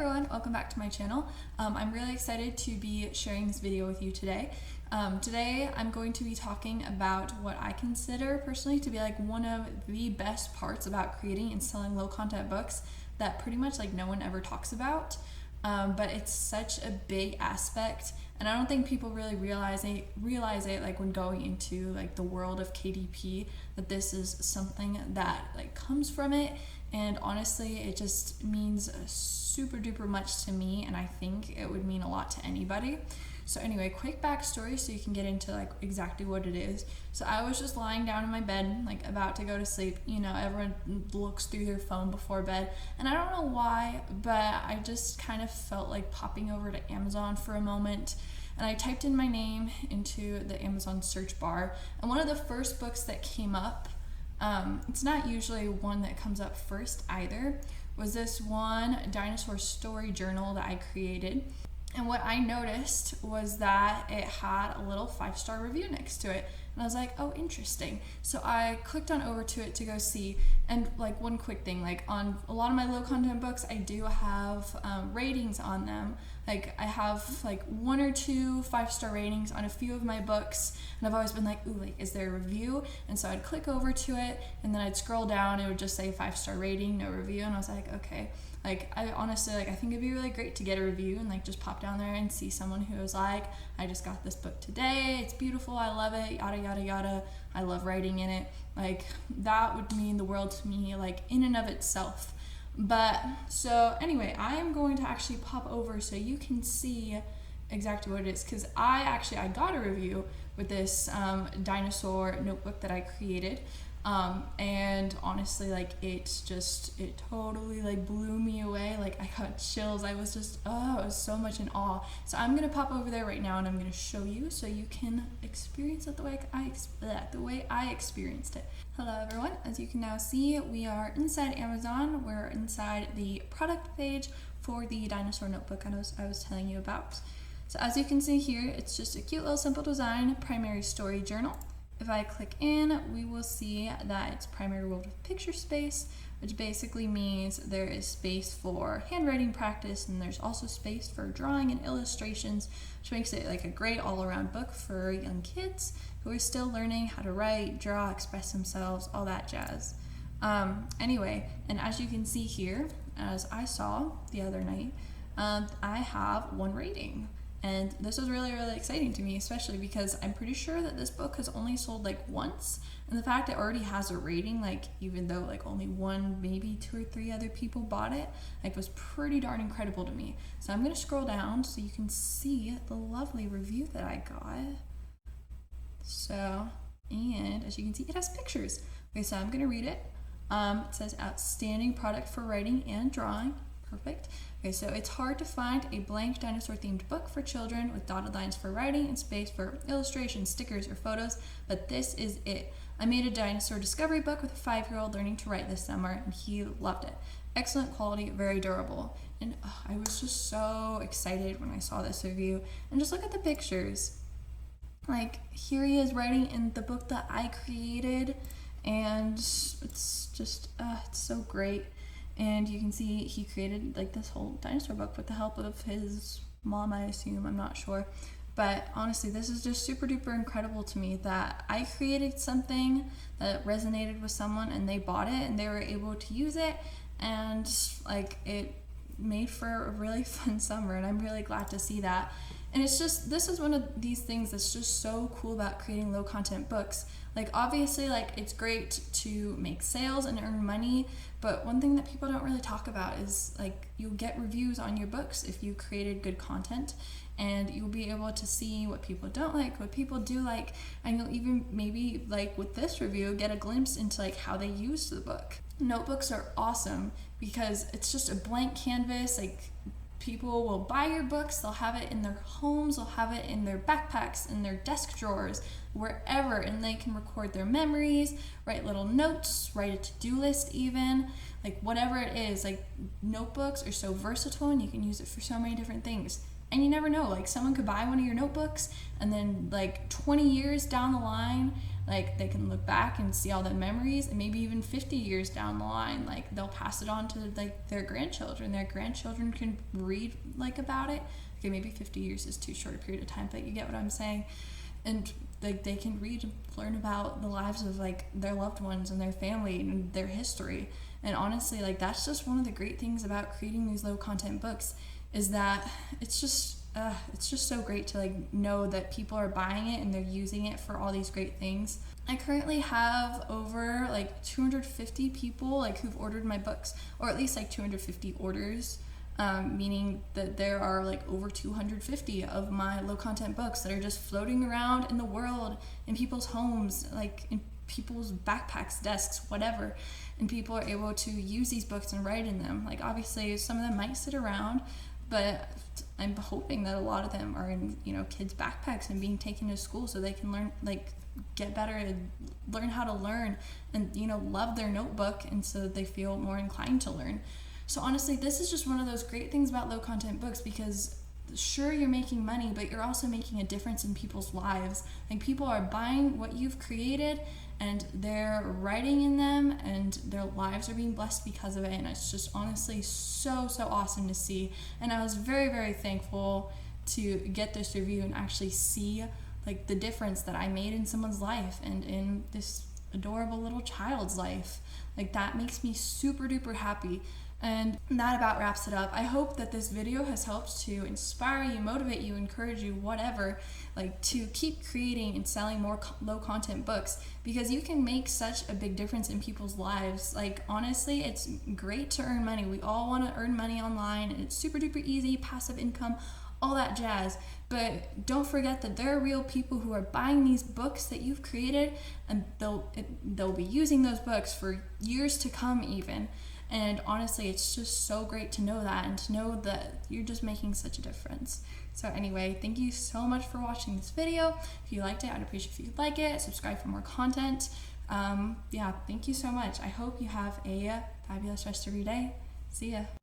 everyone, welcome back to my channel. I'm really excited to be sharing this video with you today. Today I'm going to be talking about what I consider personally to be like one of the best parts about creating and selling low content books that pretty much like no one ever talks about. But it's such a big aspect, and I don't think people really realize it like when going into like the world of KDP, that this is something that like comes from it. And honestly, it just means super duper much to me, and I think it would mean a lot to anybody. So anyway, quick backstory so you can get into like exactly what it is. So I was just lying down in my bed, like about to go to sleep. You know, everyone looks through their phone before bed, and I don't know why, but I just kind of felt like popping over to Amazon for a moment. And I typed in my name into the Amazon search bar, and one of the first books that came up, it's not usually one that comes up first either, was this one dinosaur story journal that I created. And what I noticed was that it had a little 5-star review next to it. And I was like, oh, interesting. So I clicked on over to it to go see. And like one quick thing, like on a lot of my low content books, I do have ratings on them. Like I have like 1 or 2 5-star ratings on a few of my books. And I've always been like, ooh, like, is there a review? And so I'd click over to it, and then I'd scroll down. It would just say 5-star rating, no review. And I was like, okay. Like, I honestly, like, I think it'd be really great to get a review and, like, just pop down there and see someone who was like, I just got this book today, it's beautiful, I love it, yada, yada, yada, I love writing in it. Like, that would mean the world to me, like, in and of itself. But, so, anyway, I am going to actually pop over so you can see exactly what it is, because I got a review with this dinosaur notebook that I created. And honestly, like, it totally like blew me away. Like, I got chills. I was just, I was so much in awe. So I'm gonna pop over there right now, and I'm gonna show you so you can experience it the way I experienced it. Hello everyone. As you can now see, we are inside Amazon. We're inside the product page for the dinosaur notebook I was telling you about. So as you can see here, it's just a cute little simple design, primary story journal. If I click in, we will see that it's primary ruled with picture space, which basically means there is space for handwriting practice, and there's also space for drawing and illustrations, which makes it like a great all-around book for young kids who are still learning how to write, draw, express themselves, all that jazz. Anyway, and as you can see here, as I saw the other night, I have 1 rating. And this was really, really exciting to me, especially because I'm pretty sure that this book has only sold like once. And the fact it already has a rating, like even though like only 1, maybe 2 or 3 other people bought it, like was pretty darn incredible to me. So I'm gonna scroll down so you can see the lovely review that I got. So, and as you can see, it has pictures. Okay, so I'm gonna read it. It says outstanding product for writing and drawing. Perfect. Okay, so it's hard to find a blank dinosaur themed book for children with dotted lines for writing and space for illustrations, stickers, or photos, but this is it. I made a dinosaur discovery book with a 5-year-old learning to write this summer, and he loved it. Excellent quality, very durable. And I was just so excited when I saw this review. And just look at the pictures. Like, here he is writing in the book that I created, and it's just, it's so great. And you can see he created like this whole dinosaur book with the help of his mom, I assume, I'm not sure. But honestly, this is just super duper incredible to me that I created something that resonated with someone and they bought it and they were able to use it, and like it made for a really fun summer, and I'm really glad to see that. And it's just, this is one of these things that's just so cool about creating low content books. Like obviously, like it's great to make sales and earn money, but one thing that people don't really talk about is like you'll get reviews on your books if you created good content, and you'll be able to see what people don't like, what people do like, and you'll even maybe like with this review get a glimpse into like how they used the book. Notebooks are awesome because it's just a blank canvas. Like people will buy your books, they'll have it in their homes, they'll have it in their backpacks, in their desk drawers, wherever, and they can record their memories, write little notes, write a to-do list even, like whatever it is. Like notebooks are so versatile and you can use it for so many different things. And you never know, like someone could buy one of your notebooks and then like 20 years down the line, Like they can look back and see all the memories, and maybe even 50 years down the line, like they'll pass it on to like their grandchildren. Their grandchildren can read like about it. Okay, maybe 50 years is too short a period of time, but you get what I'm saying. And like they can read and learn about the lives of like their loved ones and their family and their history. And honestly, like that's just one of the great things about creating these low content books, is that it's just so great to like know that people are buying it and they're using it for all these great things. I currently have over like 250 people like who've ordered my books, or at least like 250 orders, meaning that there are like over 250 of my low content books that are just floating around in the world, in people's homes, like in people's backpacks, desks, whatever, and people are able to use these books and write in them. Like obviously some of them might sit around, but I'm hoping that a lot of them are in, you know, kids' backpacks and being taken to school so they can learn, like get better and learn how to learn, and, you know, love their notebook, and so they feel more inclined to learn. So honestly, this is just one of those great things about low content books, because sure, you're making money, but you're also making a difference in people's lives. Like people are buying what you've created and they're writing in them, and their lives are being blessed because of it. And it's just honestly so awesome to see. And I was very thankful to get this review and actually see like the difference that I made in someone's life and in this adorable little child's life. Like that makes me super duper happy. And that about wraps it up. I hope that this video has helped to inspire you, motivate you, encourage you, whatever, like to keep creating and selling more low content books, because you can make such a big difference in people's lives. Like honestly, it's great to earn money. We all want to earn money online, and it's super duper easy, passive income, all that jazz. But don't forget that there are real people who are buying these books that you've created, and they'll be using those books for years to come even. And honestly, it's just so great to know that, and to know that you're just making such a difference. So anyway, thank you so much for watching this video. If you liked it, I'd appreciate if you could like it, subscribe for more content. Yeah, thank you so much. I hope you have a fabulous rest of your day. See ya.